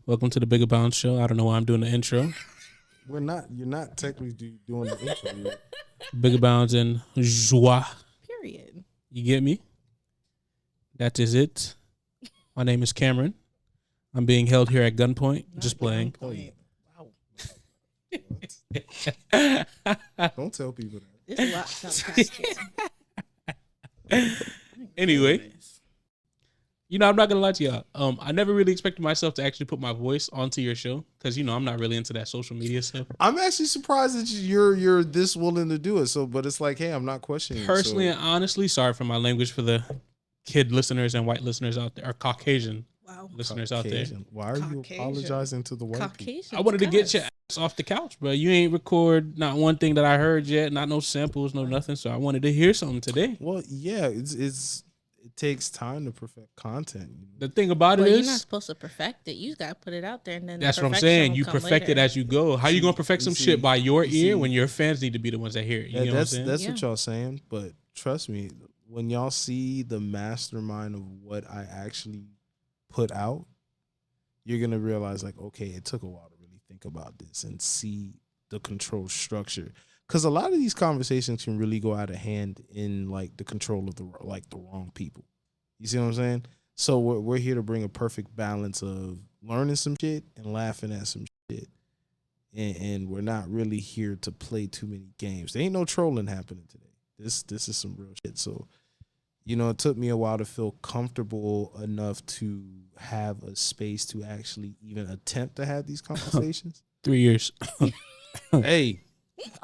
Welcome to the Bigger Boundz show. I don't know why I'm doing the intro. You're not technically doing the intro yet. Bigger Boundz and JOIE. Period. You get me? That is it. My name is Cameron. I'm being held here at gunpoint. Not just playing. Gunpoint. Wow. Don't tell people that. It's a lot sarcastic. Anyway, you know, I'm not gonna lie to y'all. I never really expected myself to actually put my voice onto your show because, you know, I'm not really into that social media stuff. I'm actually surprised that you're this willing to do it. So, but it's like, hey, I'm not questioning. Personally so. and honestly, sorry for my language for the kid listeners and white listeners out there, or Caucasian listeners out there. Why are you apologizing to the white people? I wanted to get your ass off the couch, bro. You ain't record not one thing that I heard yet, not no samples, no nothing. So I wanted to hear something today. Well, yeah, it takes time to perfect content. The thing about it is, you're not supposed to perfect it. You just gotta put it out there, and then that's what I'm saying. You perfect it as you go. How you gonna perfect some shit by your ear when your fans need to be the ones that hear it? You know what I'm saying? That's what y'all saying. But trust me, when y'all see the mastermind of what I actually put out, you're gonna realize, like, okay, it took a while to really think about this and see the control structure. Because a lot of these conversations can really go out of hand in like the control of the wrong people. You see what I'm saying? So we're here to bring a perfect balance of learning some shit and laughing at some shit. And we're not really here to play too many games. There ain't no trolling happening today. This is some real shit. So, you know, it took me a while to feel comfortable enough to have a space to actually even attempt to have these conversations. 3 years. Hey.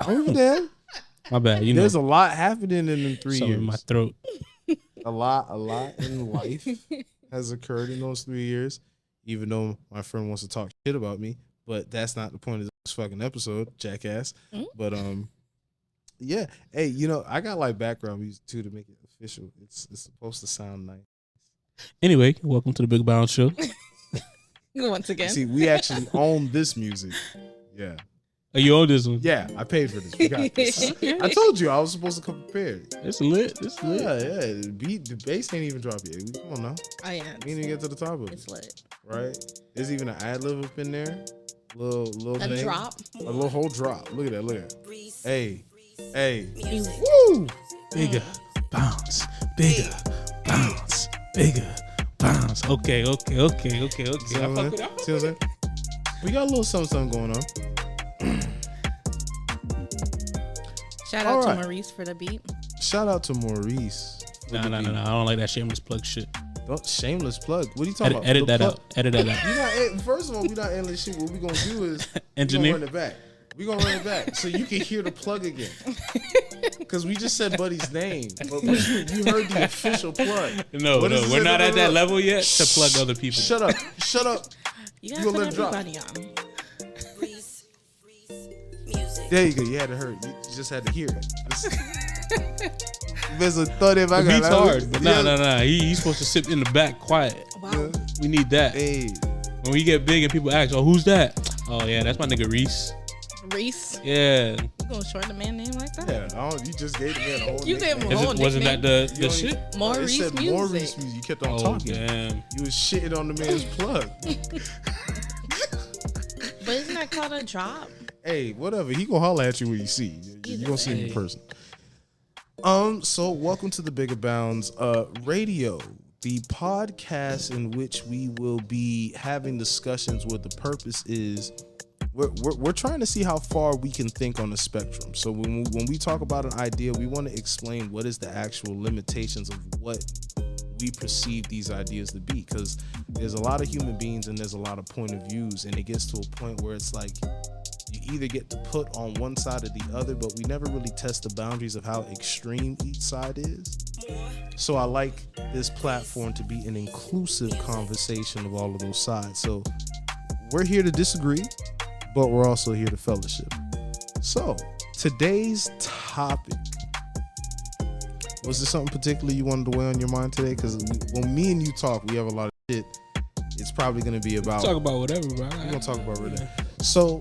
Over there. My bad. You There's know, a lot happening in 3 years. in my throat. A lot in life has occurred in those 3 years. Even though my friend wants to talk shit about me, but that's not the point of this fucking episode, jackass. Mm-hmm. But yeah. Hey, you know, I got like background music too to make it official. It's supposed to sound nice. Anyway, welcome to the Big Boundz show. Once again, see, we actually own this music. Yeah. Oh, you own this one? Yeah, I paid for this. We got this. I told you I was supposed to come prepared. It's lit. It's lit. Yeah. The bass ain't even dropped yet. Come on now. Oh yeah. We didn't even get to the top of it. It's lit. Right? There's even an ad lib up in there. Little a thing. Drop. A little whole drop. Look at that. Look at that. Hey. Woo! Bigger bounce. Bigger bounce. Bigger bounce. Okay. See what I'm saying? We got a little something going on. Shout out to Maurice for the beat. Shout out to Maurice. No. I don't like that shameless plug shit. Don't shameless plug. What are you talking about? Edit that out. First of all, we're not editing shit. What we're gonna do is engineer. We're gonna run it back so you can hear the plug again. Because we just said Buddy's name, but you heard the official plug. No, we're not at that level yet to plug other people. Shut up. You gotta put everybody on. There you go. You had to hurt. You just had to hear it. The beat's hard, but nah. He's supposed to sit in the back quiet. Wow. We need that. Hey. When we get big and people ask, "Oh, who's that?" Oh yeah, that's my nigga Reese. Reese. Yeah. You gonna short the man name like that? Yeah. You just gave the man a whole. You gave him a whole nickname. Wasn't that the shit? Maurice music. Maurice music. You kept on talking. Damn. You was shitting on the man's plug. But isn't that called a drop? Hey, whatever. He gonna holler at you when you see. You gonna see him in person. So welcome to the Bigger Boundz Radio, the podcast in which we will be having discussions where the purpose is we're trying to see how far we can think on the spectrum. So when we talk about an idea, we want to explain what is the actual limitations of what we perceive these ideas to be, because there's a lot of human beings and there's a lot of point of views, and it gets to a point where it's like you either get to put on one side or the other, but we never really test the boundaries of how extreme each side is. So I like this platform to be an inclusive conversation of all of those sides. So we're here to disagree, but we're also here to fellowship. So today's topic, was there something particular you wanted to weigh on your mind today? Because when me and you talk, we have a lot of shit. It's probably going to be about... Talk about whatever, bro. We're going to talk about really. So...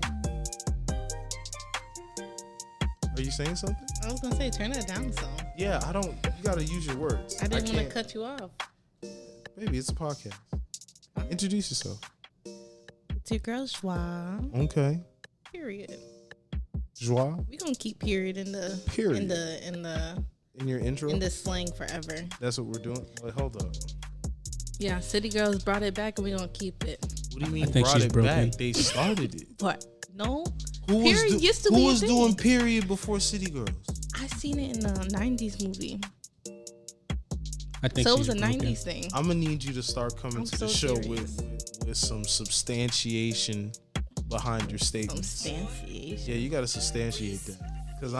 Are you saying something? I was gonna say turn that down some. Yeah, you gotta use your words. I didn't want to cut you off. Baby, it's a podcast. Introduce yourself. It's your girl JOIE. Okay. Period. Joie. We gonna keep period in the Period. in your intro? the slang forever. That's what we're doing? Wait, hold up. Yeah, City Girls brought it back and we gonna keep it. What do you mean I think brought she's it broken. back? They started it. What? No. Who Period used to who be a was thing. doing period before City Girls? I seen it in the 90s movie. I think So it she's was a broken. 90s thing. I'm gonna need you to start coming I'm to so the show serious. with some substantiation behind your Some statements. substantiation. Yeah, you gotta substantiate that. Cause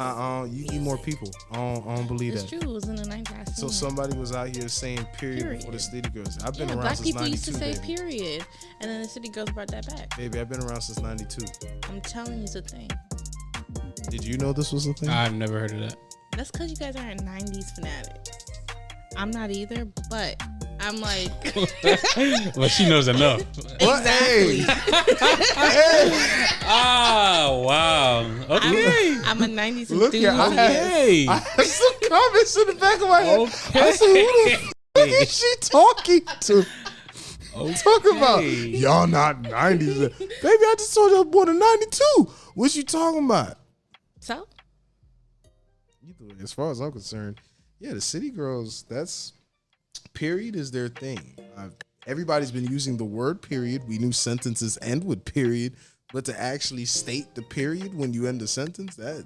you need more people. I don't believe It's that. true. It was in the 90s. I So seen it. somebody was out here saying period Period. before the City Girls. I've been Yeah, around black since people used 92, to say baby. period, and then the City Girls brought that back. Baby, I've been around since 92. I'm telling you, it's a thing. Did you know this was a thing? I've never heard of that. That's because you guys aren't 90s fanatics. I'm not either, but I'm like, Well, she knows enough. What? Hey, Wow. Okay. I'm a 90s look here. I enthusiast. had some comments in the back of my head. Okay. I said, who the fuck is she talking to? Talk about Okay. y'all not 90s. Baby, I just told you I was born in 92. What you talking about? So, Either way, as far as I'm concerned, yeah, the City Girls, that's period is their thing. Everybody's been using the word period. We knew sentences end with period, but to actually state the period when you end a sentence, that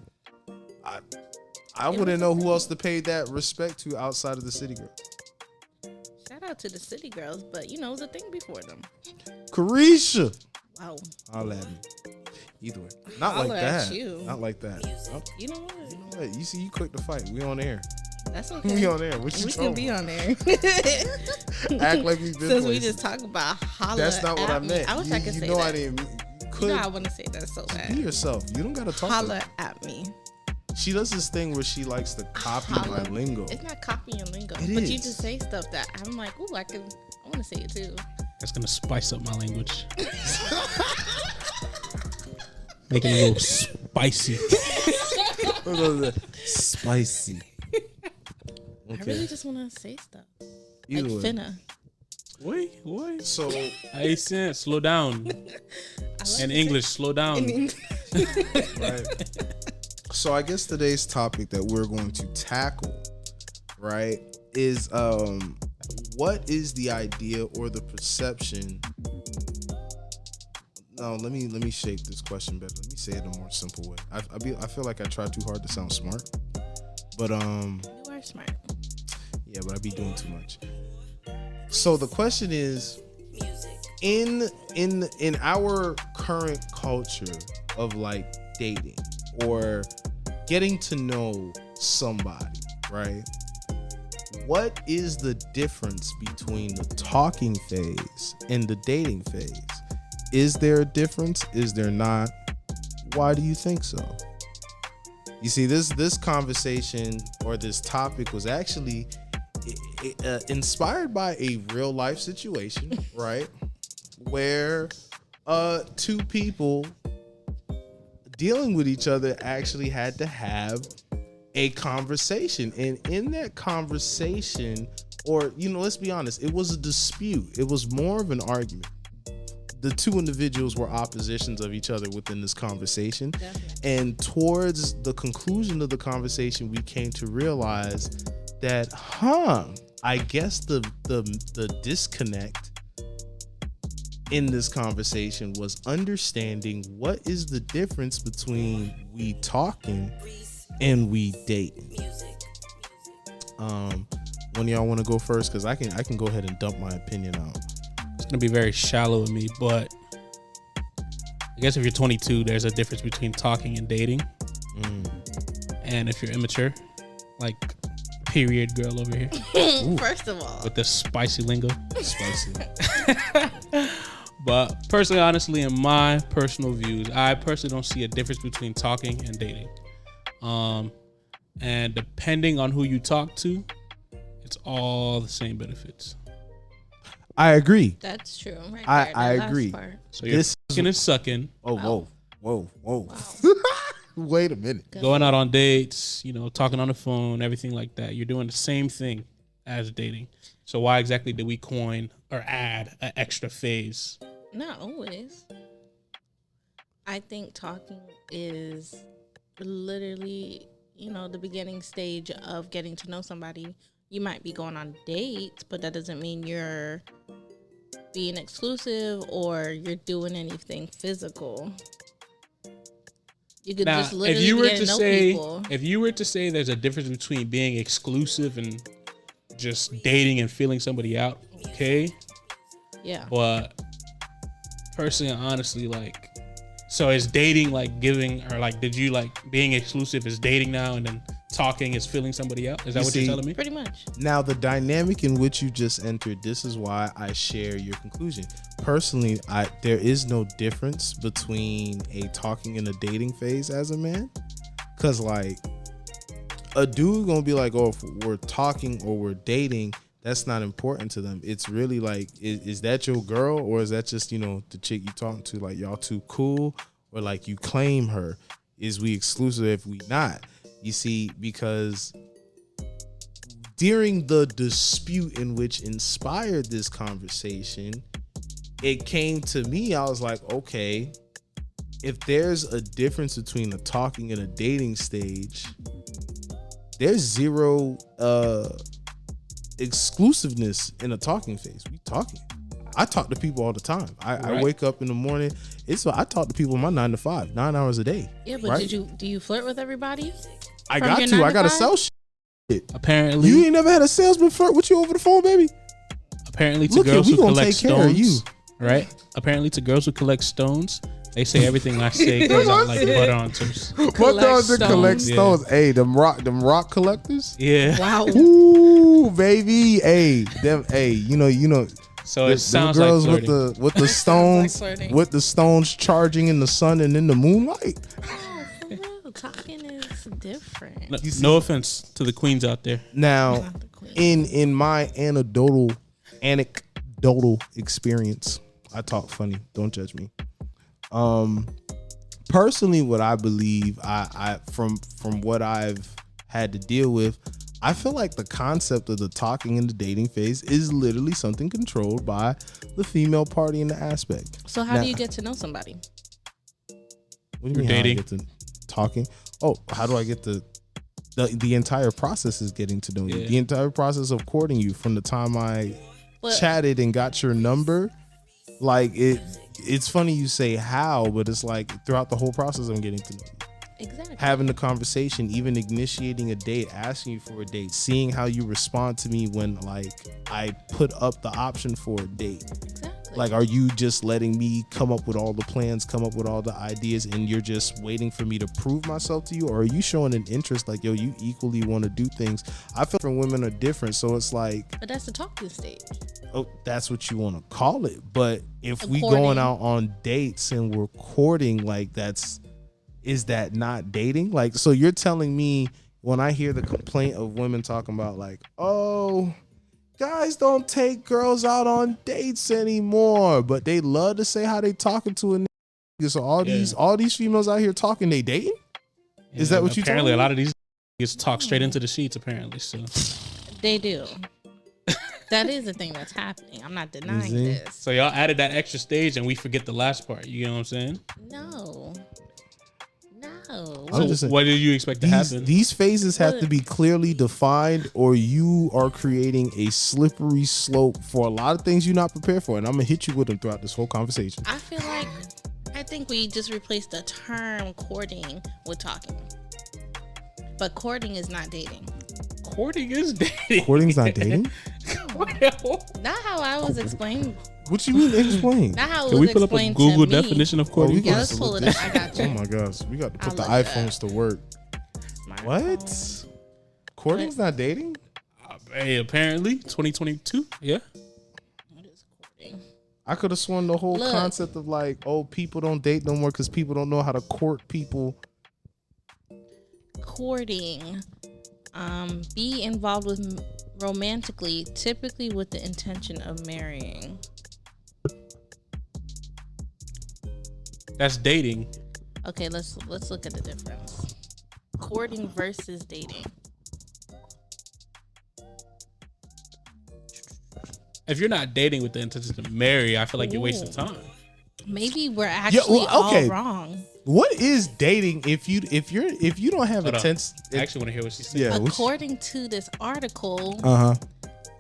I wouldn't know who else to pay that respect to outside of the City Girls. shout out to the City Girls, but you know, it was a thing before them. Carisha, Wow. holla at me. Either way, not Holla like at that. you. Not like that. Oh, You know what? you know what? You see, you quick to fight. We on air. That's okay. We on air. What you We can be talking on there. about? Act like we've been. Since we places. just talk about holla. That's not what I at me. meant. I wish I could you say know that. I didn't. You You could know I want to say that so be bad. yourself. You don't gotta talk. Holla at me. She does this thing where she likes to copy my Holla. lingo. It's not copying lingo, It but you is. just say stuff that I'm like, ooh, I want to say it too. That's gonna spice up my language. Make it a little spicy. Spicy. I really just want to say stuff. Either like way. finna. Wait. So I said slow down. In English, slow down. right. So I guess today's topic that we're going to tackle, right, is what is the idea or the perception? No, let me shape this question better. Let me say it in a more simple way. I feel like I try too hard to sound smart, but You are smart. yeah, but I be doing too much. So the question is, in our current culture of like dating or getting to know somebody, right? What is the difference between the talking phase and the dating phase? Is there a difference? Is there not? Why do you think so? You see, this conversation or this topic was actually inspired by a real life situation, right? Where two people dealing with each other actually had to have a conversation. And in that conversation, or, you know, let's be honest, it was a dispute. It was more of an argument. The two individuals were oppositions of each other within this conversation. Definitely. And towards the conclusion of the conversation, we came to realize that, I guess the disconnect in this conversation was understanding what is the difference between we talking and we dating. One of y'all want to go first? Because I can go ahead and dump my opinion out. It's gonna be very shallow of me, but I guess if you're 22, there's a difference between talking and dating. And if you're immature, like period girl over here First of all, with this spicy lingo. Spicy. But personally, honestly, in my personal views, I personally don't see a difference between talking and dating. And depending on who you talk to, it's all the same benefits. I agree. that's true. Right I there, that last agree. part. So you're fucking and sucking, Oh, whoa. Wait a minute. going out on dates, you know, talking on the phone, everything like that. You're doing the same thing as dating. So why exactly did we coin or add an extra phase? Not always. I think talking is literally, the beginning stage of getting to know somebody. You might be going on dates, but that doesn't mean you're being exclusive or you're doing anything physical. You could just literally get to know people. If you were to say there's a difference between being exclusive and just dating and feeling somebody out, okay? Yeah. But personally, honestly, so is dating giving, or did you being exclusive is dating now and then talking is feeling somebody out? Is that what you're telling me? Pretty much. Now, the dynamic in which you just entered, this is why I share your conclusion. Personally, there is no difference between a talking and a dating phase as a man. Because, a dude gonna be oh, if we're talking or we're dating, that's not important to them. It's really is that your girl, or is that just, the chick you talking to? Y'all too cool, or you claim her? Is we exclusive if we not? You see, because during the dispute in which inspired this conversation, it came to me, I was like, okay, if there's a difference between a talking and a dating stage, there's zero exclusiveness in a talking phase. We talking. I talk to people all the time. I wake up in the morning. I talk to people in my 9 to 5, 9 hours a day. Yeah, but do you flirt with everybody? I got to. I got to sell shit. Apparently, you ain't never had a salesman flirt with you over the phone, baby. Apparently, to girls who collect stones, right? Apparently, to girls who collect stones, they say everything I say goes out like butter on toast. What does it collect stones? Yeah. Hey, them rock collectors. Yeah. Wow. Ooh, baby. Hey, them. Hey, you know. So it sounds girls like flirting. with the stones, with the stones charging in the sun and in the moonlight. Oh, for real, talking is different. No offense to the queens out there. Now, in my anecdotal experience, I talk funny. Don't judge me. Personally, what I believe, I from what I've had to deal with, I feel like the concept of the talking and the dating phase is literally something controlled by the female party in the aspect. So how do you get to know somebody? What do you mean dating? How I get to talking? Oh, how do I get the entire process is getting to know you. Yeah. The entire process of courting you from the time I chatted and got your number. It's funny you say how, but it's throughout the whole process I'm getting to know you. Exactly. Having the conversation, even initiating a date, asking you for a date, seeing how you respond to me when I put up the option for a date. Exactly. Are you just letting me come up with all the plans, come up with all the ideas, and you're just waiting for me to prove myself to you? Or are you showing an interest yo, you equally want to do things? I feel different women are different, so it's But that's the talking stage. Oh, that's what you want to call it. But if we going out on dates and we're courting, is that not dating? So you're telling me when I hear the complaint of women talking about oh, guys don't take girls out on dates anymore, but they love to say how they talking to a nigga. So all these females out here talking, they dating? Yeah, is that what you telling me? Apparently a lot of these niggas talk straight into the sheets, apparently. So they do. That is the thing that's happening. I'm not denying this. So y'all added that extra stage and we forget the last part. You know what I'm saying? No. So what did you expect to happen? These phases have to be clearly defined, or you are creating a slippery slope for a lot of things you're not prepared for. And I'm going to hit you with them throughout this whole conversation. I think we just replaced the term courting with talking. But courting is not dating. Courting is dating. Courting's not dating? Not how I was explained. What you mean explain? Not how it Can was we pull up a Google definition of courting? Yeah, let's pull it up. I got you. Oh my gosh, we got to put the iPhones to work. What? Courting's not dating? Hey, apparently 2022. Yeah. What is courting? I could have sworn the whole concept of people don't date no more because people don't know how to court people. Courting. Be involved with romantically, typically with the intention of marrying. That's dating. Okay, let's look at the difference. Courting versus dating. If you're not dating with the intention to marry, I feel like you're wasting time. Maybe we're actually all wrong. What is dating if you don't have intense? I actually want to hear what she said. Yeah, according to this article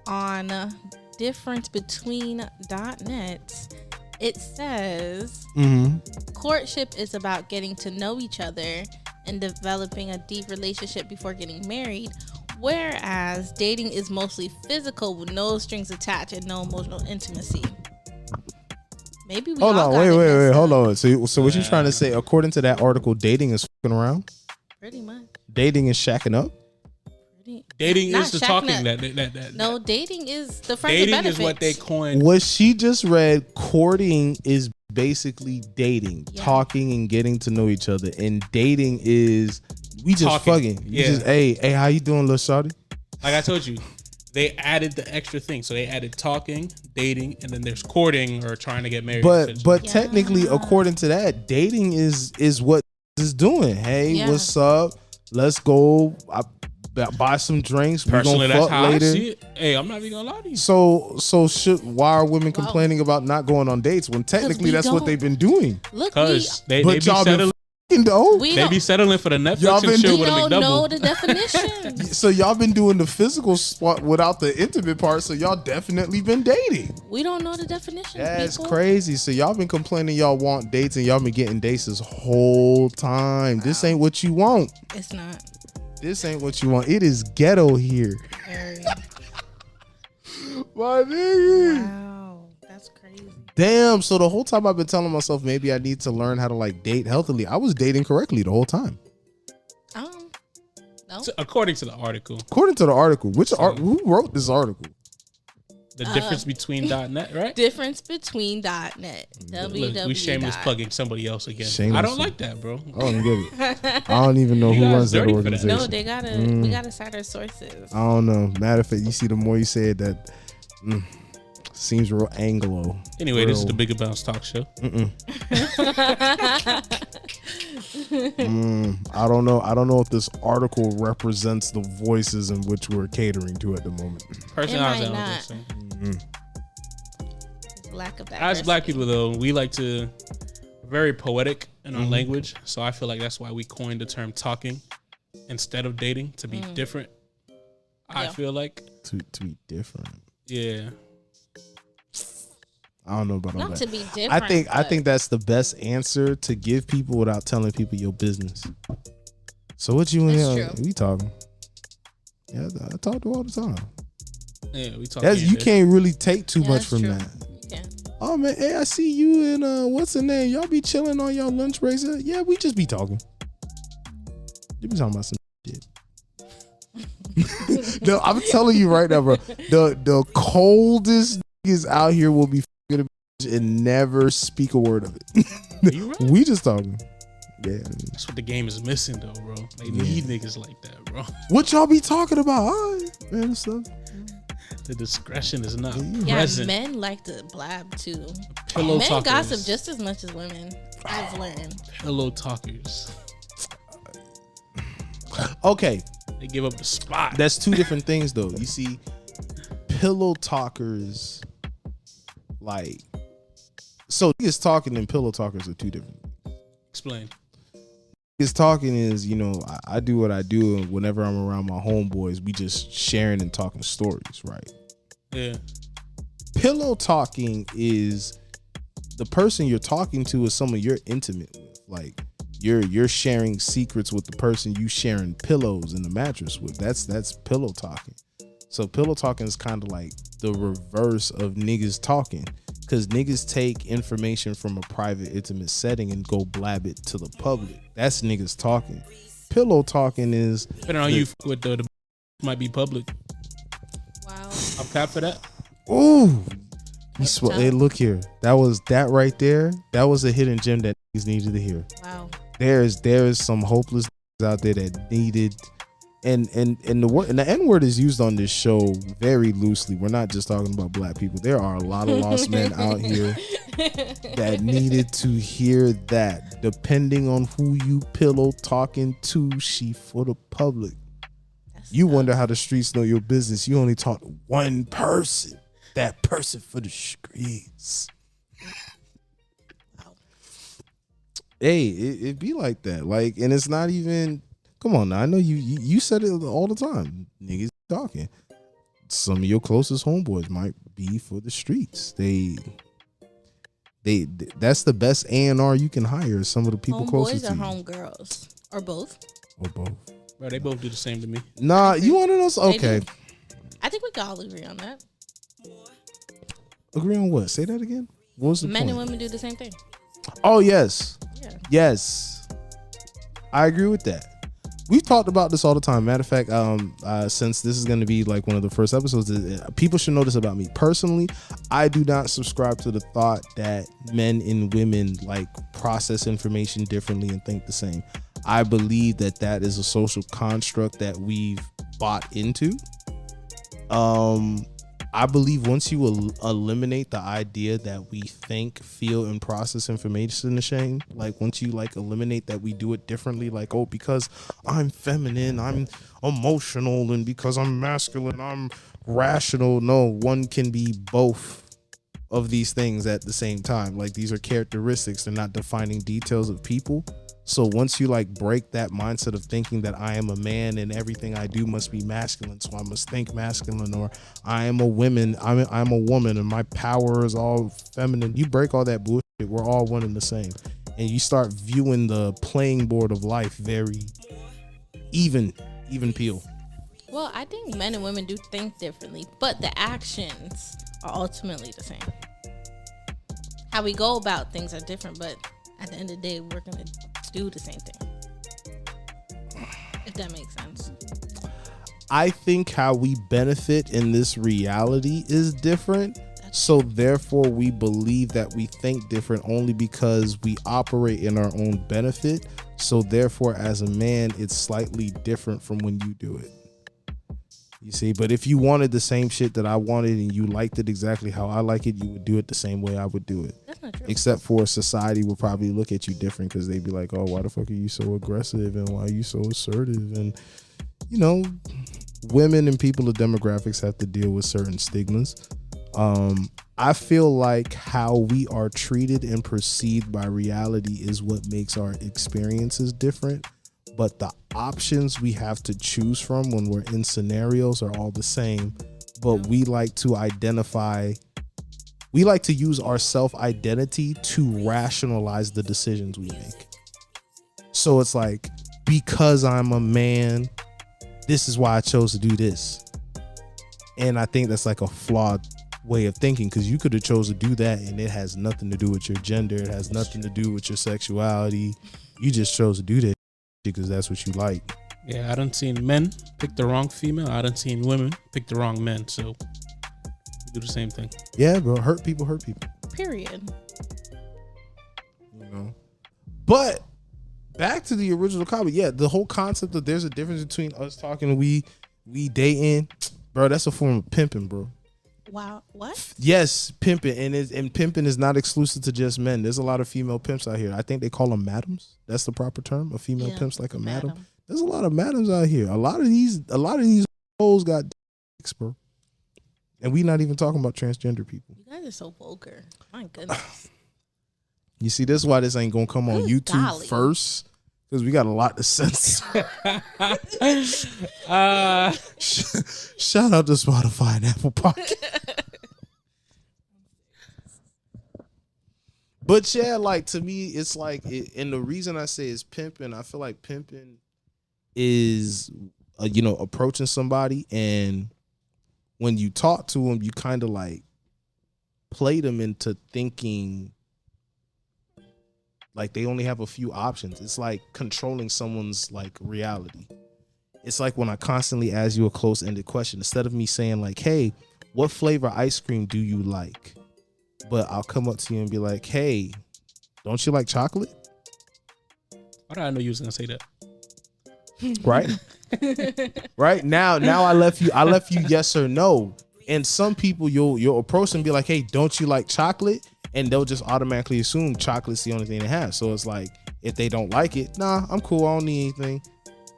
on difference between .net, it says courtship is about getting to know each other and developing a deep relationship before getting married, whereas dating is mostly physical with no strings attached and no emotional intimacy. Maybe we hold on, wait, hold on. So what you trying to say? According to that article, dating is fucking around. Pretty much. Dating is shacking up. Dating is the talking that. No, dating is the friends and benefits. Dating is what they coined. What she just read, courting is basically dating, talking and getting to know each other, and dating is we just talking. Fucking. You just hey, how you doing, little shawty? Like I told you. They added the extra thing. So they added talking, dating, and then there's courting or trying to get married. But technically, according to that, dating is what is doing. Hey, what's up? Let's go buy some drinks. Personally, that's how later. I see it. Hey, I'm not even gonna lie to you. So why are women complaining about not going on dates when technically that's what they've been doing? Look, because they be settling. They be settling for the Netflix and shit with a McDouble. We don't know the definition. So y'all been doing the physical spot without the intimate part. So y'all definitely been dating. We don't know the definition. That's crazy. So y'all been complaining y'all want dates and y'all been getting dates this whole time. Wow. This ain't what you want. It's not. This ain't what you want. It is ghetto here. My nigga. Wow, that's crazy. Damn. So the whole time I've been telling myself maybe I need to learn how to like date healthily. I was dating correctly the whole time. No. So according to the article. According to the article, who wrote this article? The difference between .net, right? Difference between .net. Look, we shameless plugging somebody else again. I don't like that, bro. I don't get it. I don't even know who runs that organization. No, they gotta. We gotta cite our sources. I don't know. Matter of fact, you see, the more you say it, that seems real Anglo. Anyway, this is the Bigger Bounce Talk Show. I don't know. I don't know if this article represents the voices in which we're catering to at the moment. Personally, I don't think so. Lack of that. As black people, though, we like to very poetic in our language, so I feel like that's why we coined the term talking instead of dating to be different. I feel like to be different. Yeah. I don't know about all that. Not to be different. I think that's the best answer to give people without telling people your business. So what you and him? We talking? Yeah, I talk to all the time. Yeah, we talk. You can't really take too much from true. that. Yeah. Oh man, hey, I see you and what's the name? Y'all be chilling on y'all lunch breaks? Yeah, we just be talking. You be talking about some shit. No, I'm telling you right now, bro. The coldest niggas out here will be f***ing and never speak a word of it. You right? We just talking. Yeah, that's what the game is missing, though, bro. They need niggas like that, bro. What y'all be talking about? All right, man, stuff. The discretion is not present. Men like to blab too. Pillow men talkers. gossip just as much as women. I've learned. Pillow talkers. Okay. They give up the spot. That's two different things, though. You see, pillow talkers, like, so niggas talking and pillow talkers are two different things. Explain. Niggas talking is, I do what I do, and whenever I'm around my homeboys, we just sharing and talking stories, right? Yeah. Pillow talking is the person you're talking to is someone you're intimate with. Like, you're sharing secrets with the person you sharing pillows in the mattress with. That's pillow talking. So pillow talking is kind of like the reverse of niggas talking, because niggas take information from a private, intimate setting and go blab it to the public. That's niggas talking. Pillow talking is depending on you with the might be public. Wow. I'm capped for that. Ooh. Hey, look here. That right there. That was a hidden gem that niggas needed to hear. Wow. There is some hopeless out there that needed, and the word and the N-word is used on this show very loosely. We're not just talking about black people. There are a lot of lost men out here that needed to hear that. Depending on who you pillow talking to, she for the public. You wonder how the streets know your business. You only talk to one person. That person for the streets. Hey, it be like that. Like, and it's not even. Come on now. I know you said it all the time. Niggas talking. Some of your closest homeboys might be for the streets. They that's the best A&R you can hire. Some of the people closest to you. Homeboys or homegirls or both. Or both. Bro, they both do the same to me. Nah, you want to know? Okay. I think we can all agree on that. Agree on what? Say that again. What was the Men point? and women do the same thing. Oh yes. Yeah. Yes. I agree with that. We've talked about this all the time. Matter of fact, since this is going to be like one of the first episodes, people should know this about me. Personally, I do not subscribe to the thought that men and women like process information differently and think the same. I believe that is a social construct that we've bought into. I believe once you eliminate the idea that we think, feel, and process information the same, like once you like eliminate that we do it differently, like, oh, because I'm feminine, I'm emotional, and because I'm masculine, I'm rational. No, one can be both of these things at the same time. Like, these are characteristics. They're not defining details of people. So once you like break that mindset of thinking that I am a man and everything I do must be masculine, so I must think masculine, or I am a woman, I'm a woman and my power is all feminine. You break all that bullshit. We're all one and the same, and you start viewing the playing board of life very even peel. Well, I think men and women do think differently, but the actions are ultimately the same. How we go about things are different, but at the end of the day, we're gonna do the same thing. If that makes sense. I think how we benefit in this reality is different. So therefore we believe that we think different only because we operate in our own benefit. So therefore as a man, it's slightly different from when you do it. You see, but if you wanted the same shit that I wanted and you liked it exactly how I like it, you would do it the same way I would do it. That's not true. Except for society will probably look at you different because they'd be like, oh, why the fuck are you so aggressive and why are you so assertive? And, you know, women and people of demographics have to deal with certain stigmas. I feel like how we are treated and perceived by reality is what makes our experiences different. But the options we have to choose from when we're in scenarios are all the same. But we like to use our self-identity to rationalize the decisions we make. So it's like, because I'm a man, this is why I chose to do this. And I think that's like a flawed way of thinking, because you could have chose to do that and it has nothing to do with your gender. It has nothing to do with your sexuality. You just chose to do that because that's what you like. Yeah, I done seen men pick the wrong female. I done seen women pick the wrong men. So we do the same thing. Yeah, bro. Hurt people. Period. You know. But back to the original comment. Yeah, the whole concept that there's a difference between us talking and we dating, bro. That's a form of pimping, bro. Wow. What? Yes, pimping, and pimping is not exclusive to just men. There's a lot of female pimps out here. I think they call them madams. That's the proper term. A female pimp's like a madam. There's a lot of madams out here. A lot of these hoes got dicks, bro. And we not even talking about transgender people. You guys are so vulgar. My goodness. You see, this is why this ain't gonna come on YouTube first. Because we got a lot to censor. Shout out to Spotify and Apple Podcast. But yeah, like, to me, it's like, and the reason I say is pimping, I feel like pimping is, approaching somebody, and when you talk to them, you kind of like play them into thinking like they only have a few options. It's like controlling someone's like reality. It's like when I constantly ask you a close-ended question, instead of me saying like, hey, what flavor ice cream do you like? But I'll come up to you and be like, hey, don't you like chocolate? Why did I know you was gonna say that? Right? Right? Now I left you yes or no. And some people you'll approach and be like, hey, don't you like chocolate? And they'll just automatically assume chocolate's the only thing they have. So it's like, if they don't like it, nah, I'm cool, I don't need anything.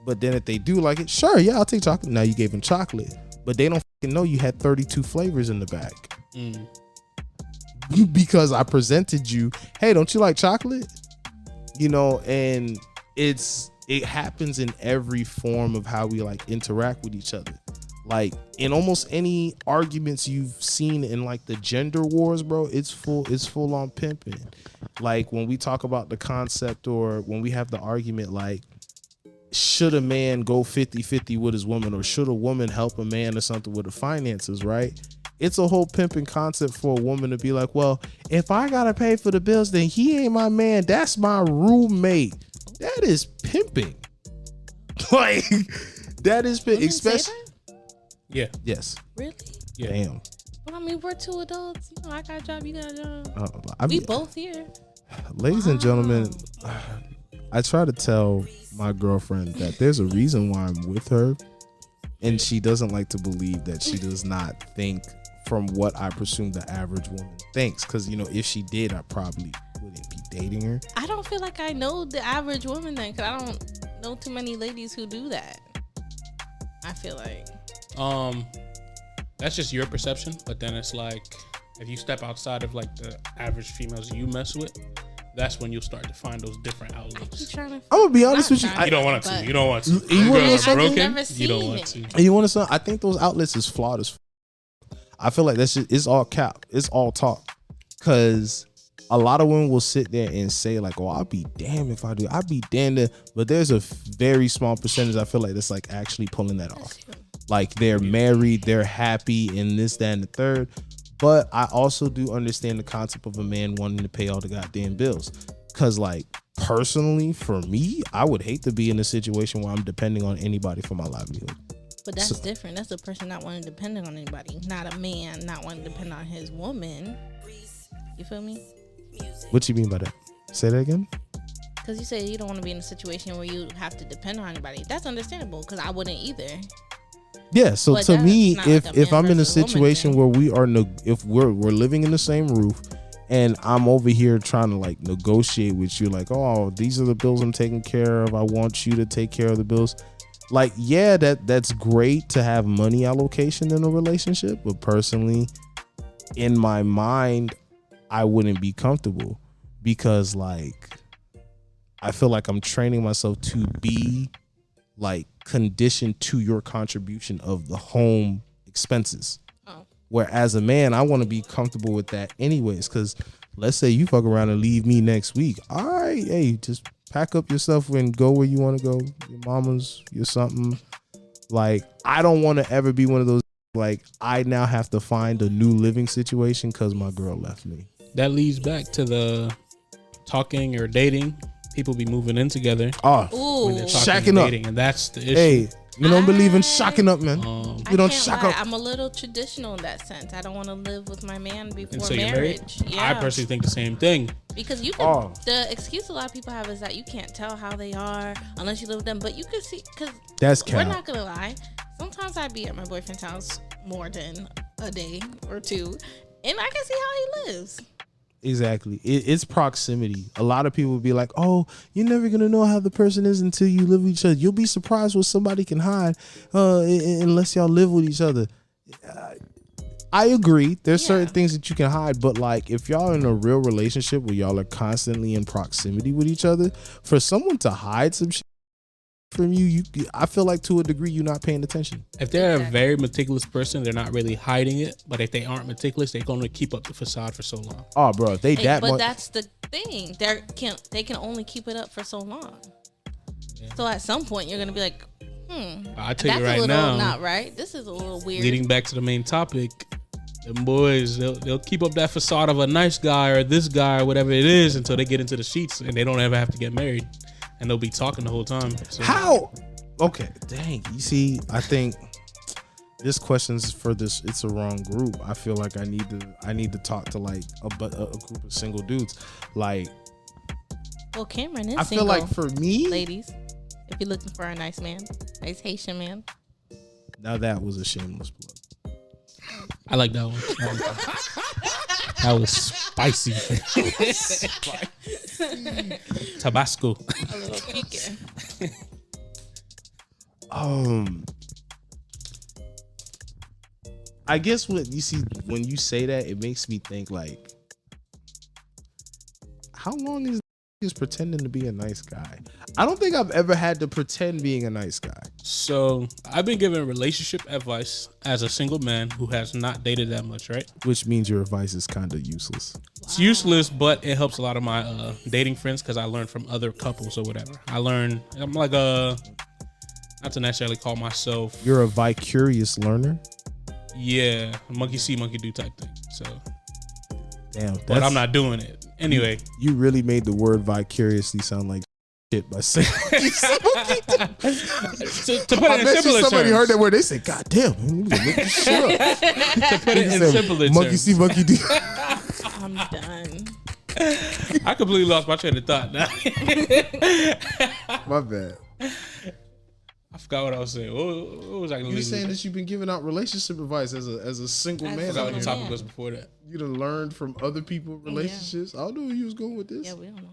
But then if they do like it, sure, yeah, I'll take chocolate. Now you gave them chocolate. But they don't fucking know you had 32 flavors in the bag. Because I presented you, hey, don't you like chocolate? you know, and it happens in every form of how we like interact with each other. Like in almost any arguments you've seen in like the gender wars, bro, it's full on pimping. Like when we talk about the concept, or when we have the argument, like, should a man go 50-50 with his woman, or should a woman help a man or something with the finances, right? It's a whole pimping concept for a woman to be like, well, if I gotta pay for the bills, then he ain't my man, that's my roommate. That is pimping. Like, that is pimping. Especially, yeah. Yes. Really? Yeah. Damn. But I mean, we're two adults. You know, I got a job, you got a job. We both here. Ladies and gentlemen, I try to tell my girlfriend that there's a reason why I'm with her, and she doesn't like to believe that she does not think from what I presume the average woman thinks. Because, you know, if she did, I probably wouldn't be dating her. I don't feel like I know the average woman then, because I don't know too many ladies who do that. I feel like. That's just your perception, but then it's like, if you step outside of like the average females you mess with, that's when you'll start to find those different outlets. I'm gonna be honest with you. You don't want to. You don't want to. You want to broken. You don't want to. You want to? I think those outlets is flawed as. I feel like that's just, it's all cap. It's all talk. Cause a lot of women will sit there and say like, "Oh, I'll be damned if I do. I'll be damned." But there's a very small percentage I feel like that's like actually pulling that off. Like they're married, they're happy, and this, that, and the third. But I also do understand the concept of a man wanting to pay all the goddamn bills. Cause like personally, for me, I would hate to be in a situation where I'm depending on anybody for my livelihood. But that's different. That's a person not wanting to depend on anybody, not a man not wanting to depend on his woman. You feel me? What you mean by that? Say that again. Because you say you don't want to be in a situation where you have to depend on anybody. That's understandable. Because I wouldn't either. Yeah, so But to me, not like a if man I'm in a versus woman situation thing. where we are, if we're living in the same roof, and I'm over here trying to like negotiate with you, like, oh, these are the bills I'm taking care of. I want you to take care of the bills. Like, yeah, that's great to have money allocation in a relationship, but personally, in my mind, I wouldn't be comfortable because like I feel like I'm training myself to be like conditioned to your contribution of the home expenses. Oh. Whereas a man, I want to be comfortable with that anyways. Cause let's say you fuck around and leave me next week. All right, hey, just pack up your stuff and go where you want to go. Your mama's, your something. Like, I don't want to ever be one of those, like, I now have to find a new living situation because my girl left me. That leads back to the talking or dating. People be moving in together. Oh, when they're shacking up. dating, and that's the issue. Hey, you don't believe in shacking up, man. You don't shack up. I'm a little traditional in that sense. I don't want to live with my man before so marriage. Yeah. I personally think the same thing. Because you can, the excuse a lot of people have is that you can't tell how they are unless you live with them. But you can see, because we're not going to lie. Sometimes I be at my boyfriend's house more than a day or two, and I can see how he lives. Exactly. It's proximity. A lot of people will be like, oh, you're never going to know how the person is until you live with each other. You'll be surprised what somebody can hide unless y'all live with each other. I agree. There's certain things that you can hide, but like if y'all in a real relationship where y'all are constantly in proximity with each other, for someone to hide some shit from you, I feel like to a degree you're not paying attention. If they're a very meticulous person, they're not really hiding it. But if they aren't meticulous, they're going to keep up the facade for so long. Oh, bro, if they but that's the thing. They can only keep it up for so long. Yeah. So at some point, you're going to be like, I tell you right now, not right. This is a little weird. Leading back to the main topic, them boys, they'll keep up that facade of a nice guy or this guy or whatever it is until they get into the sheets and they don't ever have to get married. And they'll be talking the whole time. So. How? Okay, dang. You see, I think this question's for this. It's a wrong group. I feel like I need to talk to like a group of single dudes. Like, well, Cameron is I single. feel like for me, ladies, if you're looking for a nice man, nice Haitian man. Now that was a shameless plug. I like that one. That was spicy. Tabasco. A little piquant. I guess what you see when you say that, it makes me think like, how long is is pretending to be a nice guy. I don't think I've ever had to pretend being a nice guy. So I've been given relationship advice as a single man who has not dated that much, right? Which means your advice is kind of useless. It's useless, but it helps a lot of my dating friends because I learned from other couples or whatever. I'm like not to necessarily call myself. You're a vicarious learner? Yeah, monkey see, monkey do type thing. So, damn. But I'm not doing it. Anyway. You really made the word vicariously sound like shit by saying to put it in simpler somebody terms. heard that word, they say, God damn, man, make this shit up. To put it in simpler terms. Monkey see, monkey do. I'm done. I completely lost my train of thought now. My bad. I forgot what I was saying. What was I going to You were saying that you've been giving out relationship advice as a single man. I forgot what the topic was before that. You done learned from other people's relationships. I don't know where you was going with this. Yeah, we don't know.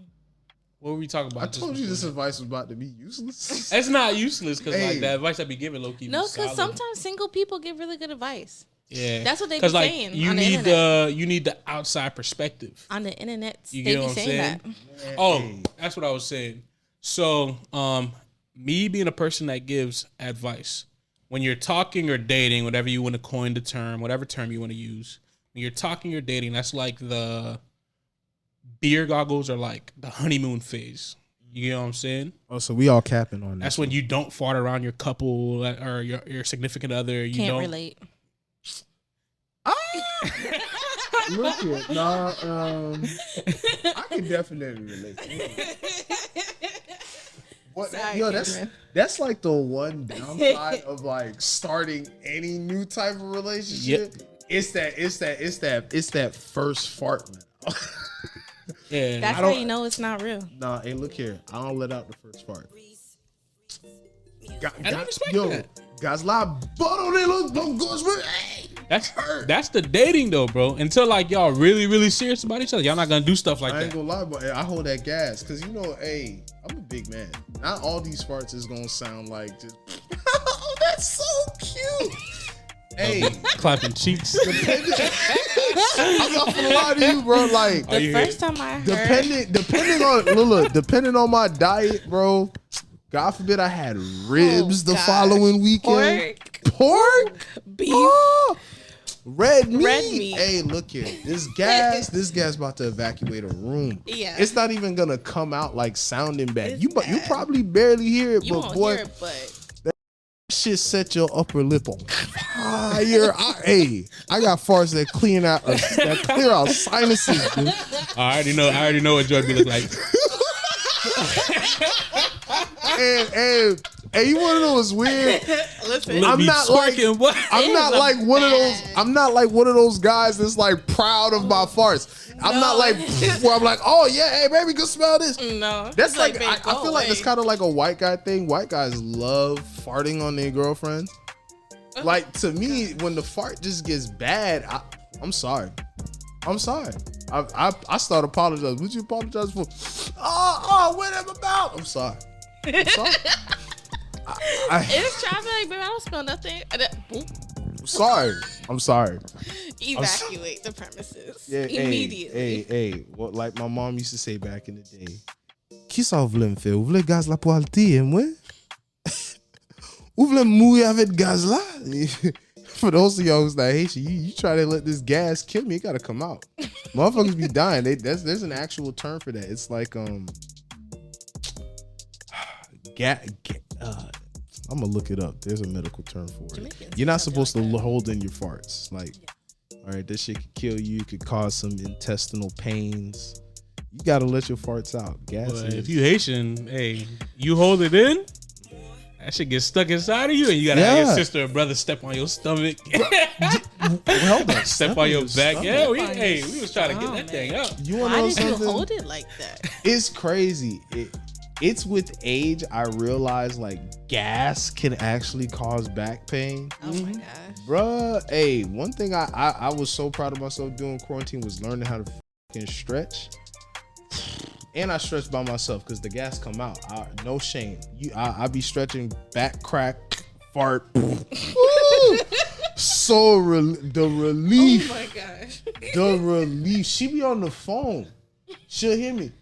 What were we talking about? I told you this advice was about to be useless. It's not useless because like the advice I be giving low key. No, because sometimes single people give really good advice. Yeah, that's what they be saying. You on need the you need the outside perspective on the internet. You they get be what I'm saying saying? that. Oh, that's what I was saying. So, me being a person that gives advice when you're talking or dating, whatever you want to coin the term, whatever term you want to use. When you're talking or dating, that's like the beer goggles or like the honeymoon phase. You know what I'm saying? Oh, so we all capping on that. That's when you don't fart around your couple or your significant other. You Can't don't relate. Look here. Nah, I can definitely relate. What, Sorry, yo, Cameron. that's like the one downside of like starting any new type of relationship. Yep. It's that first fart now. Yeah, That's how you know it's not real. Nah, hey, look here. I don't let out the first fart. I don't respect that. Guys lie butt on their little goes with. Hey, that's the dating though, bro. Until like y'all really serious about each other, y'all not gonna do stuff like I ain't that. gonna lie, but I hold that gas because you know, hey, I'm a big man. Not all these farts is gonna sound like just. Oh, that's so cute. Hey, Clapping cheeks. I'm not gonna lie to you, bro. Like The first time I heard, depending on my diet, bro. God forbid I had ribs the following weekend. Pork? Beef. Oh, red meat. Red meat. Hey, look here. This gas about to evacuate a room. Yeah. It's not even gonna come out like sounding bad. It's You bad. probably barely hear it, you but won't boy, hear it, but shit set your upper lip on fire. I got farts that clear out sinuses, dude. I already know what JOIE be look like. And you want to know what's weird? listen, I'm not like one of those guys that's like proud of my farts. I'm not like where I'm like, oh yeah, hey baby, go smell this. no. That's It's like babe, I go feel like that's away. kind of like a white guy thing. White guys love farting on their girlfriends. Like to me, when the fart just gets bad, I'm sorry. I start apologizing. What you apologize for? What am I about? I'm sorry. It's trying to be like, baby, I don't smell nothing. I'm sorry. Evacuate the premises Yeah, immediately. Hey. What like my mom used to say back in the day. Qui ça vous voulez me faire? Vous voulez gaz la pour alter, moi? Vous voulez mourir avec gaz là? For those of y'all who's not Haitian, you try to let this gas kill me, it gotta come out. Motherfuckers be dying. There's an actual term for that. It's like I'm gonna look it up. There's a medical term for it. Jamaicans You're not do something supposed like to that. hold in your farts. Like, all right, this shit could kill you. Could cause some intestinal pains. You gotta let your farts out. Gas. But if you Haitian, hey, you hold it in, that shit gets stuck inside of you, and you gotta have your sister or brother step on your stomach, step on your back. Yeah, we was trying to get that thing out. You wanna know Why did you something? hold it like that? It's crazy. It's with age I realize like gas can actually cause back pain. Oh my gosh. Bruh, hey, one thing I was so proud of myself doing quarantine was learning how to fucking stretch. And I stretch by myself because the gas come out. No shame. I be stretching back crack, fart. So the relief. Oh my gosh. The relief. She be on the phone. She'll hear me.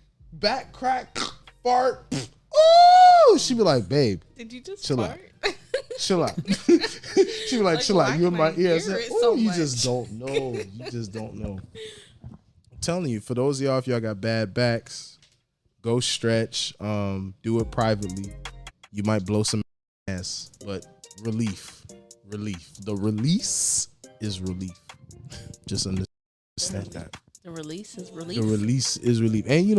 back crack, fart. Oh, she be like, babe, Did you just chill fart? out. Chill out. She be like, chill out. You in my ear. I said, so you much. just don't know. You just don't know. I'm telling you, for those of y'all, if y'all got bad backs, go stretch. Do it privately. You might blow some ass, but relief. The release is relief. Just understand that. The release is relief. The release is relief, and you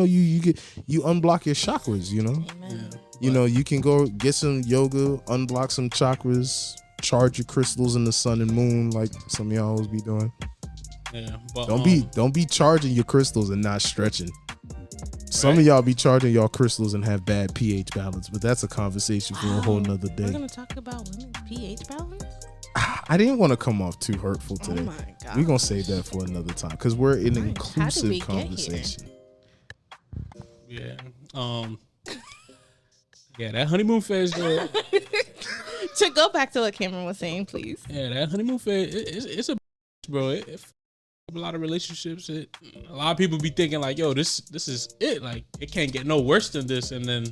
unblock your chakras. Amen. You can go get some yoga, unblock some chakras, charge your crystals in the sun and moon, like some of y'all always be doing. Yeah, but Don't be charging your crystals and not stretching. Some of y'all be charging y'all crystals and have bad pH balance, but that's a conversation for a whole nother day. We're gonna talk about women's pH balance. I didn't want to come off too hurtful today. Oh my god. We're gonna save that for another time because we're in an How did inclusive we get here? conversation. Yeah. Yeah, that honeymoon phase, though. To go back to what Cameron was saying, please. Yeah, that honeymoon phase, it's a bro. It a lot of relationships. A lot of people be thinking like, yo, this is it. Like, it can't get no worse than this, and then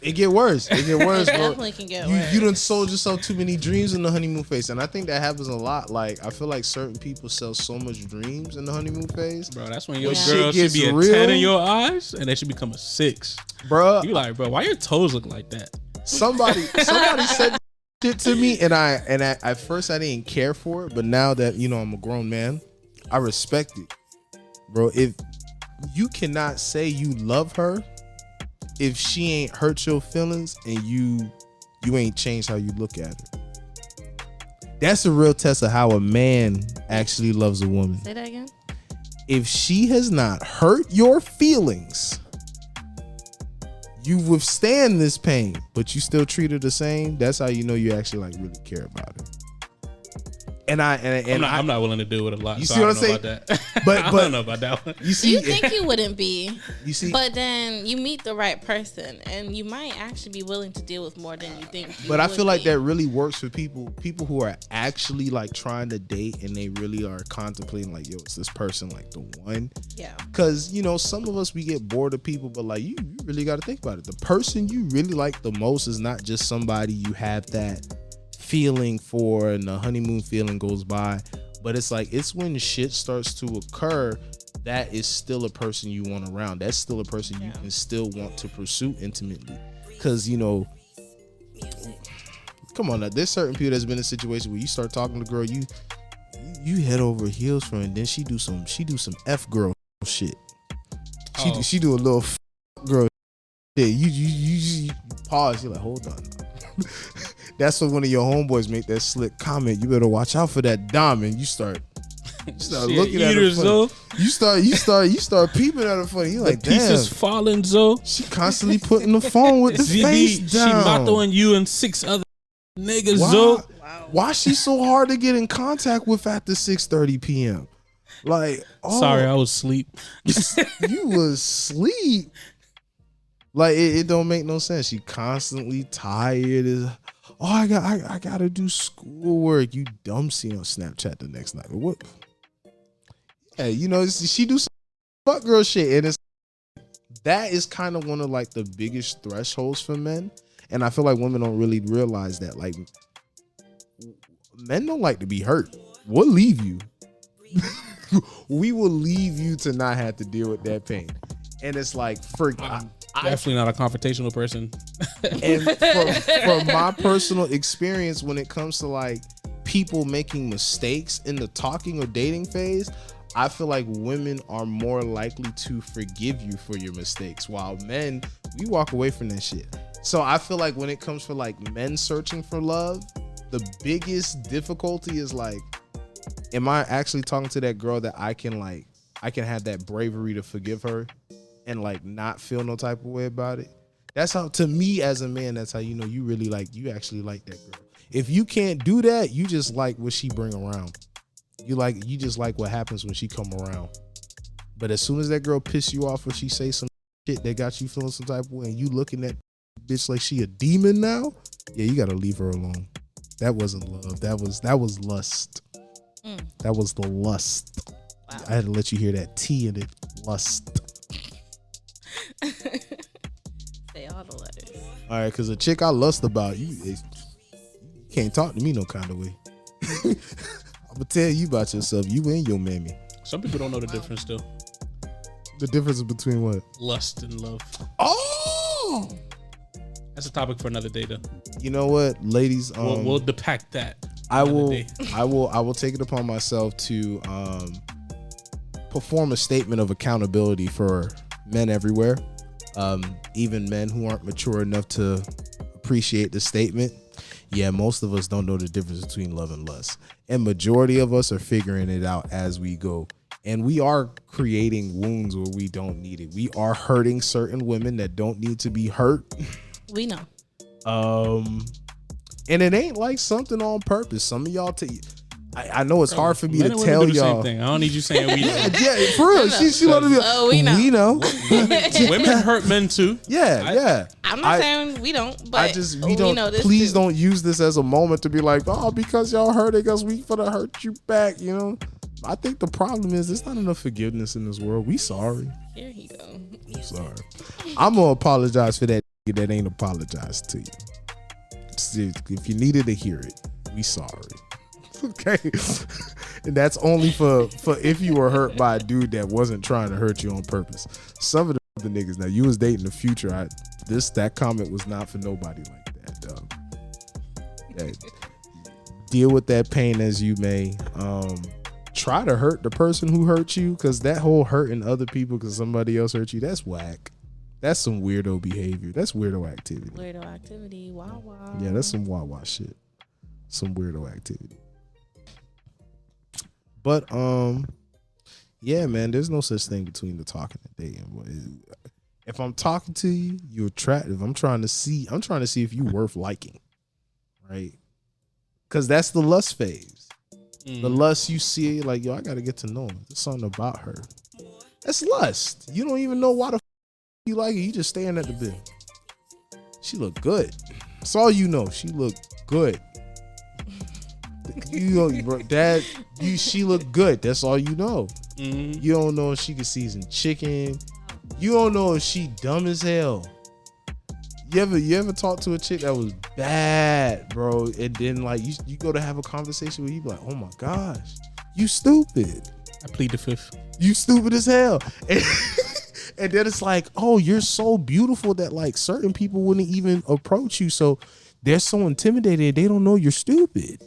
It get worse. It It bro. definitely can get worse. You done sold yourself too many dreams in the honeymoon phase, and I think that happens a lot. Like, I feel like certain people sell so much dreams in the honeymoon phase, bro, that's when your When girl shit should be a gets 10 in real. your eyes, and they should become a 6. bro. You like, bro, why your toes look like that? Somebody said shit to me, and I at first I didn't care for it, but now that I'm a grown man, I respect it, bro. If you cannot say you love her if she ain't hurt your feelings and you ain't changed how you look at her. That's a real test of how a man actually loves a woman. Say that again. If she has not hurt your feelings, you withstand this pain, but you still treat her the same. That's how you know you actually like really care about her. And I'm not willing to do it a lot. You so see I what don't I'm know saying? about that. But I don't know about that one. You see, You think you wouldn't be, you see, but then you meet the right person, and you might actually be willing to deal with more than you think. but I feel like that really works for people who are actually like trying to date and they really are contemplating like, yo, is this person like the one? Yeah. Because some of us, we get bored of people, but like you really got to think about it. The person you really like the most is not just somebody you have that feeling for and the honeymoon feeling goes by, but it's when shit starts to occur that is still a person you want around. That's still a person you can still want to pursue intimately. Because come on now, there's certain people that's been in a situation where you start talking to a girl, you head over heels for her, and then she do some F girl shit. She do a little F girl shit. You pause. You're like, hold on. That's when one of your homeboys make that slick comment. You better watch out for that diamond. You start looking at her funny. You start peeping at her funny. You like, the pieces damn, falling, Zo. she constantly putting the phone with the face She down. mottoing you and 6 other niggas, Zo. Why she so hard to get in contact with after 6:30 p.m.? Like, Sorry, I was asleep. you was asleep. Like, it don't make no sense. She constantly tired. I gotta do schoolwork. You dumb see on Snapchat the next night. What? Yeah, she do some fuck girl shit, and that is kind of one of like the biggest thresholds for men. And I feel like women don't really realize that. Like, men don't like to be hurt. We'll leave you. We will leave you to not have to deal with that pain. And it's like, Definitely not a confrontational person. And from my personal experience, when it comes to like people making mistakes in the talking or dating phase, I feel like women are more likely to forgive you for your mistakes, while men, we walk away from that shit. So I feel like when it comes for like men searching for love, the biggest difficulty is like, am I actually talking to that girl that I can have that bravery to forgive her and like not feel no type of way about it? That's how, to me as a man, that's how you know you really you actually like that girl. If you can't do that, you just like what she bring around. You just like what happens when she come around. But as soon as that girl piss you off or she say some shit that got you feeling some type of way and you looking at bitch like she a demon now, yeah, you gotta leave her alone. That wasn't love. That was lust. That was the lust. Wow. I had to let you hear that T in it. Lust. Say all the letters. All right, because a chick I lust about, you can't talk to me no kind of way. I'm gonna tell you about yourself. You and your mammy. Some people don't know the difference though. The difference between what? Lust and love. Oh, that's a topic for another day though. You know what, ladies? We'll depact that. I will take it upon myself to perform a statement of accountability for men everywhere, even men who aren't mature enough to appreciate the statement. Yeah, most of us don't know the difference between love and lust, and majority of us are figuring it out as we go. And we are creating wounds where we don't need it. We are hurting certain women that don't need to be hurt. We know. And it ain't like something on purpose. Some of y'all I know it's hard for me to Men and tell women do the y'all. same thing. I don't need you saying we know. Yeah, for real. She let me. Oh, we know. We know. Women hurt men too. Yeah. I'm not saying we don't, but we don't. know this Please too. don't use this as a moment to be like, oh, because y'all hurting us, we finna hurt you back. You know. I think the problem is there's not enough forgiveness in this world. We sorry. Here he go. I'm sorry. I'm gonna apologize for that that ain't apologized to you. If you needed to hear it, we sorry. Okay. And that's only for if you were hurt by a dude that wasn't trying to hurt you on purpose. Some of the other niggas, now you was dating the future. That comment was not for nobody like that, dog. Yeah. Deal with that pain as you may. Try to hurt the person who hurt you, because that whole hurting other people because somebody else hurt you, that's whack. That's some weirdo behavior. That's weirdo activity. Weirdo activity. Wow. Yeah, that's some wah shit. Some weirdo activity. But yeah, man, there's no such thing between the talking and dating. If I'm talking to you, you're attractive. I'm trying to see if you're worth liking, right? Because that's the lust phase. The lust, you see, like, yo, I gotta get to know her. There's something about her. That's lust. You don't even know why the you like it. You just staring at the bill. She look good. That's all you know. She look good. You know, bro, she look good. That's all you know. You don't know if she can season chicken. You don't know if she dumb as hell. You ever talk to a chick that was bad, bro, and then like you go to have a conversation with you, be like, oh my gosh, you stupid. I plead the fifth. You stupid as hell. And then it's like, oh, you're so beautiful that like certain people wouldn't even approach you. So they're so intimidated. They don't know you're stupid.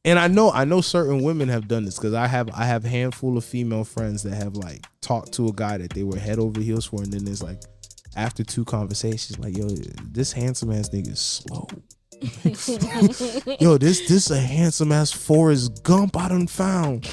And I know certain women have done this, because I have a handful of female friends that have like talked to a guy that they were head over heels for, and then there's like, after 2 conversations, like, yo, this handsome ass nigga is slow. Yo, this a handsome ass Forrest Gump I done found.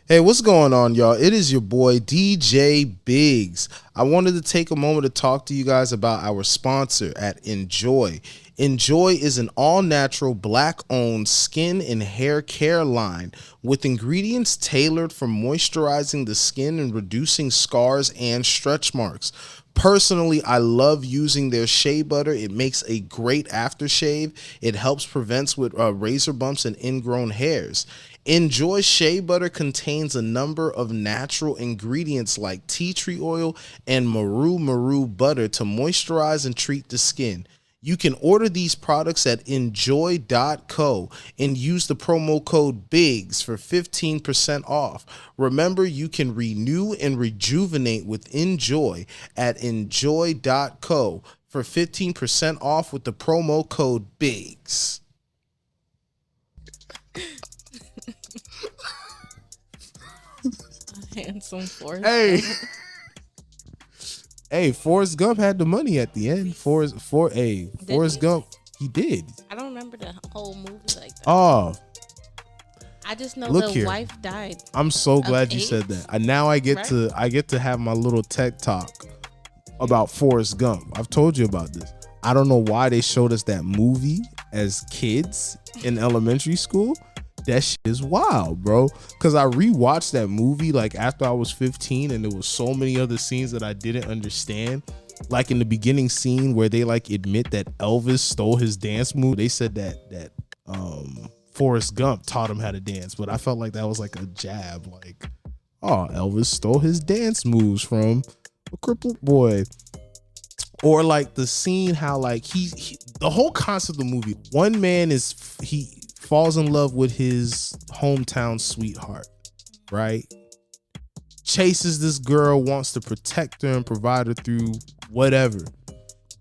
Hey, what's going on, y'all? It is your boy DJ Biggs. I wanted to take a moment to talk to you guys about our sponsor at ENJOIE. ENJOIE is an all-natural, black-owned skin and hair care line with ingredients tailored for moisturizing the skin and reducing scars and stretch marks. Personally, I love using their shea butter. It makes a great aftershave. It helps prevent with razor bumps and ingrown hairs. ENJOIE shea butter contains a number of natural ingredients like tea tree oil and maru butter to moisturize and treat the skin. You can order these products at enjoy.co and use the promo code BIGS for 15% off. Remember, you can renew and rejuvenate with ENJOIE at enjoy.co for 15% off with the promo code BIGS. Handsome Forrest. Hey. Hey, Forrest Gump had the money at the end. Forrest Gump, he did. I don't remember the whole movie like that. Oh, I just know look the here. wife died. I'm so glad you AIDS? said that. And now I get to have my little tech talk about Forrest Gump. I've told you about this. I don't know why they showed us that movie as kids in elementary school. That shit is wild, bro. Because I rewatched that movie like after I was 15, and there was so many other scenes that I didn't understand. Like in the beginning scene where they like admit that Elvis stole his dance move. They said that Forrest Gump taught him how to dance, but I felt like that was like a jab. Like, oh, Elvis stole his dance moves from a crippled boy. Or like the scene how like he the whole concept of the movie, one man he falls in love with his hometown sweetheart, right? Chases this girl, wants to protect her and provide her through whatever.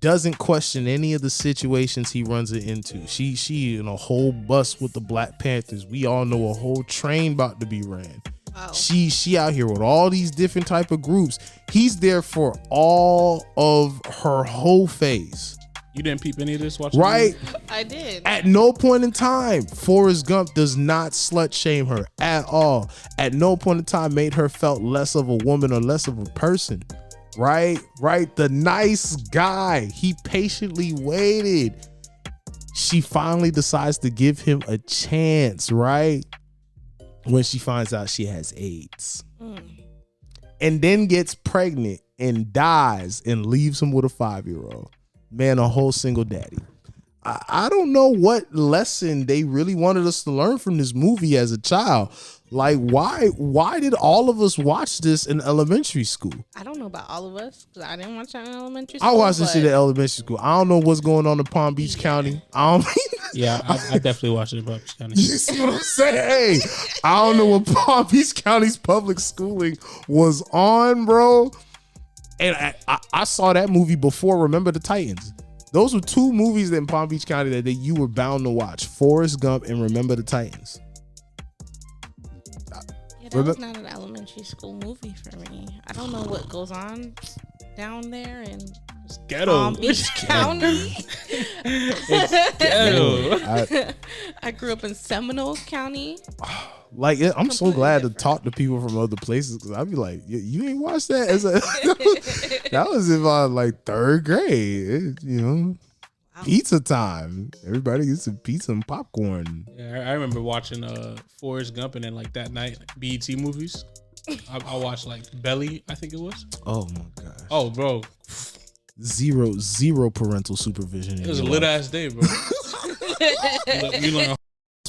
Doesn't question any of the situations he runs it into. She in a whole bus with the Black Panthers. We all know a whole train about to be ran. Wow. She out here with all these different type of groups. He's there for all of her whole phase. You didn't peep any of this watching? Right? I did. At no point in time, Forrest Gump does not slut shame her at all. At no point in time made her felt less of a woman or less of a person. Right? The nice guy. He patiently waited. She finally decides to give him a chance, right? When she finds out she has AIDS. And then gets pregnant and dies and leaves him with a 5-year-old. Man, a whole single daddy. I don't know what lesson they really wanted us to learn from this movie as a child. Like, why did all of us watch this in elementary school? I don't know about all of us because I didn't watch it in elementary school. I watched this shit in elementary school. I don't know what's going on in Palm Beach County. I definitely watched it in Palm Beach County. You see what I'm saying? Hey, I don't know what Palm Beach County's public schooling was on, bro. And I saw that movie before Remember the Titans. Those were two movies in Palm Beach County that you were bound to watch. Forrest Gump and Remember the Titans. Yeah, that was not an elementary school movie for me. I don't know what goes on down there in Palm Beach County. It's ghetto. I grew up in Seminole County. Like, I'm so glad to talk to people from other places because I'd be like, you ain't watched that? That was in my like 3rd grade. Wow. Pizza time. Everybody gets some pizza and popcorn. Yeah, I remember watching Forrest Gump and then like that night BET movies. I watched like Belly, I think it was. Oh my gosh. Oh, bro. Zero parental supervision. It was a lit ass day, bro. You learn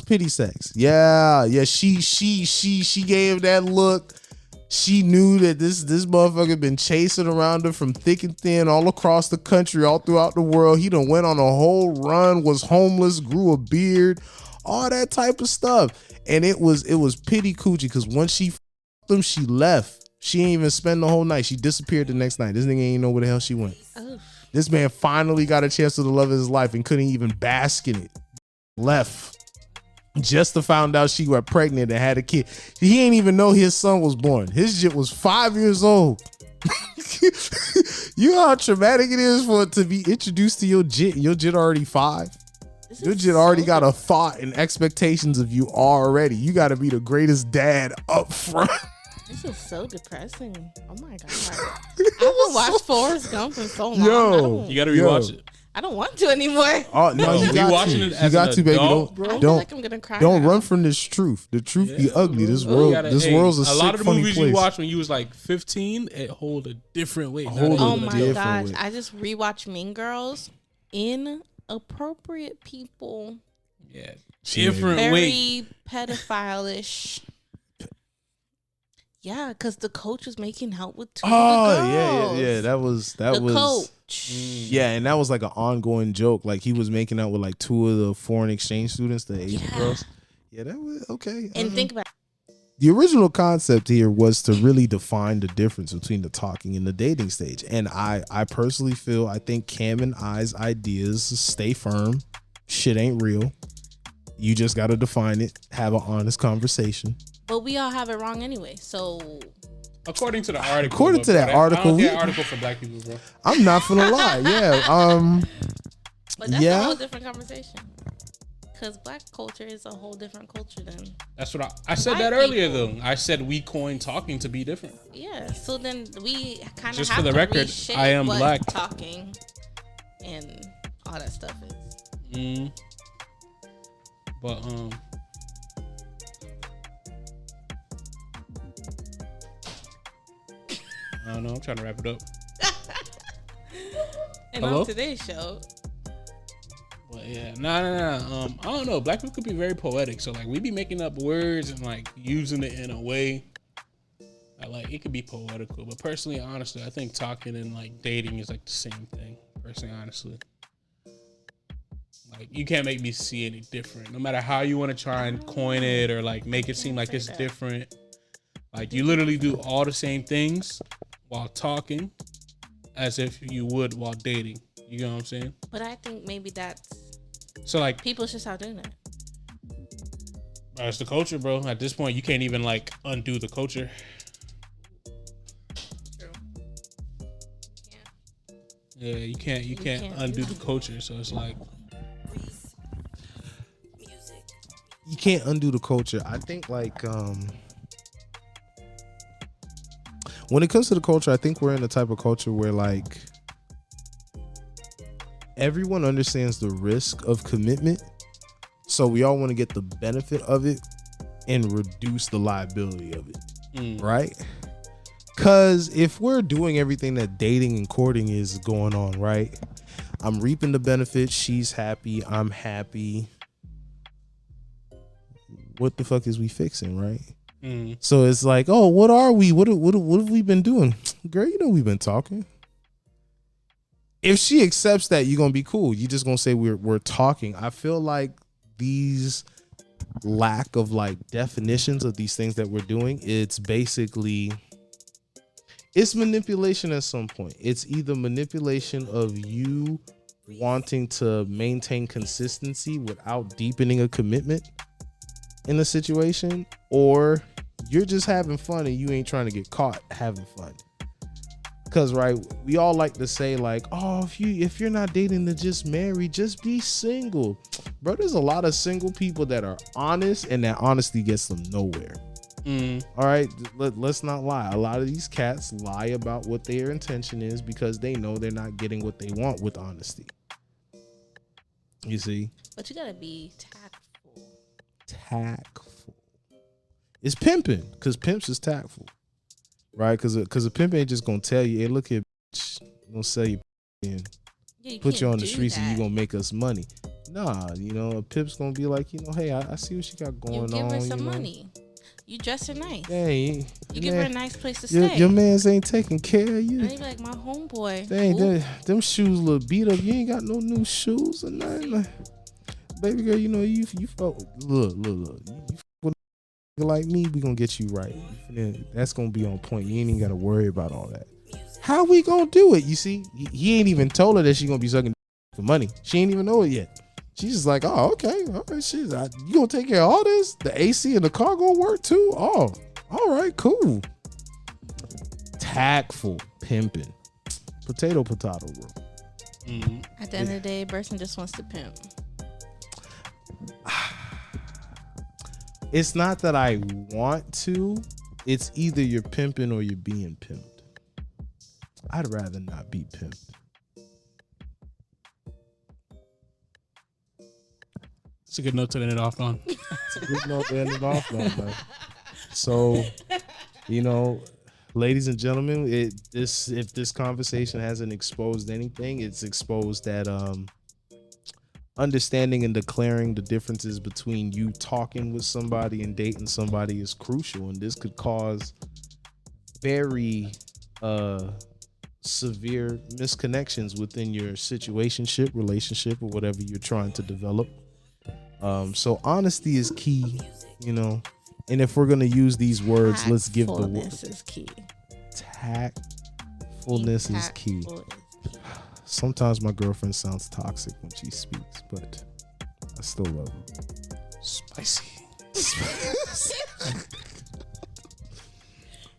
pity sex. Yeah. She gave that look. She knew that this motherfucker been chasing around her from thick and thin all across the country, all throughout the world. He done went on a whole run, was homeless, grew a beard, all that type of stuff. And it was pity coochie because once she f***ed him, she left. She ain't even spend the whole night. She disappeared the next night. This nigga ain't know where the hell she went. Oof. This man finally got a chance to the love of his life and couldn't even bask in it. Left. Just to find out she got pregnant and had a kid. He ain't even know his son was born. His shit was 5 years old. You know how traumatic it is for it to be introduced to your jit. Your jit already 5. Your jit already got a thought and expectations of you already. You got to be the greatest dad up front. This is so depressing. Oh my god! I haven't watched Forrest Gump in so long. You got to rewatch it. I don't want to anymore. Oh no, you got to. You got to, baby. I'm gonna cry. Don't run from this truth. The truth be ugly. This world's a sick, lot of the funny movies place. you watched when you was like 15, it hold a different weight. Oh my gosh! I just rewatched Mean Girls. Inappropriate people. Yeah, different weight. Very pedophile-ish. Yeah, because the coach was making out with 2 of the girls. Yeah. That was the coach. Yeah, and that was like an ongoing joke. Like he was making out with like 2 of the foreign exchange students, the Asian girls. Yeah, that was okay. And think about the original concept here was to really define the difference between the talking and the dating stage. And I personally think Cam and I's ideas stay firm. Shit ain't real. You just got to define it. Have an honest conversation. But we all have it wrong anyway. So according to the article. According to that article. I don't think an article for black people, bro. I'm not finna lie. Yeah. But that's a whole different conversation. Because black culture is a whole different culture than. That's what I said that earlier though. I said we coined talking to be different. Yeah. So then we kind of just have for the to record, I am black. Talking and all that stuff is. But I don't know. I'm trying to wrap it up. And on today's show. Well, yeah, nah. I don't know. Black people could be very poetic, so like we be making up words and like using it in a way like it could be poetical, but personally, honestly, I think talking and like dating is like the same thing. Personally, honestly, like you can't make me see any different. No matter how you want to try and coin it or like make it seem like it's different. Like you literally do all the same things while talking as if you would while dating. You know what I'm saying? But I think maybe that's so like people should start doing that. It's the culture, bro. At this point, you can't even like undo the culture. True. Yeah, you can't undo the culture. So it's like you can't undo the culture. I think like when it comes to the culture, I think we're in the type of culture where like everyone understands the risk of commitment. So we all want to get the benefit of it and reduce the liability of it. Right? Because if we're doing everything that dating and courting is going on, right? I'm reaping the benefits. She's happy. I'm happy. What the fuck is we fixing, right? So it's like, oh, what are we? What have we been doing? Girl, you know we've been talking. If she accepts that, you're going to be cool. You're just going to say we're talking. I feel like these lack of like definitions of these things that we're doing, it's basically it's manipulation at some point. It's either manipulation of you wanting to maintain consistency without deepening a commitment in a situation, or you're just having fun and you ain't trying to get caught having fun. Cause right, we all like to say like, oh, if you're not dating to just marry, just be single. Bro, there's a lot of single people that are honest, and that honesty gets them nowhere. All right, let's not lie. A lot of these cats lie about what their intention is because they know they're not getting what they want with honesty. You see? But you gotta be tactful. Tactful. It's pimping, because pimps is tactful. Right, because a pimp ain't just gonna tell you, hey, look here, bitch, I'm gonna sell you and put you on the streets and you gonna make us money. Nah, you know, a pimp's gonna be like, you know, hey, I see what she got going on. You give her some money. You dress her nice. Hey, you give her a nice place to stay. Your mans ain't taking care of you. And you be like, my homeboy. Dang, them shoes look beat up. You ain't got no new shoes or nothing. Like, baby girl, you know, you fuck, look. You like me, we gonna get you right. That's gonna be on point. You ain't even gotta worry about all that. How we gonna do it? You see, he ain't even told her that she gonna be sucking for money. She ain't even know it yet. She's just like, oh, okay, all right, shit. You gonna take care of all this? The AC in the car gonna work too? Oh, all right, cool. Tactful pimping, potato, bro. At the end of the day, a person just wants to pimp. It's not that I want to. It's either you're pimping or you're being pimped. I'd rather not be pimped. It's a good note to end it off on. It's a good note to end it off on, man. So, you know, ladies and gentlemen, if this conversation hasn't exposed anything, it's exposed that understanding and declaring the differences between you talking with somebody and dating somebody is crucial, and this could cause very severe misconnections within your situationship, relationship, or whatever you're trying to develop. So honesty is key, you know, and if we're gonna use these words, let's give the word. Tactfulness is key. Tactfulness is key. Sometimes my girlfriend sounds toxic when she speaks, but I still love her. Spicy.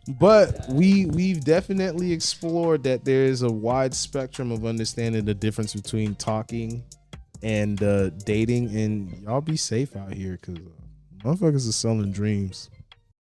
But we've definitely explored that there is a wide spectrum of understanding the difference between talking and dating, and y'all be safe out here, because motherfuckers are selling dreams.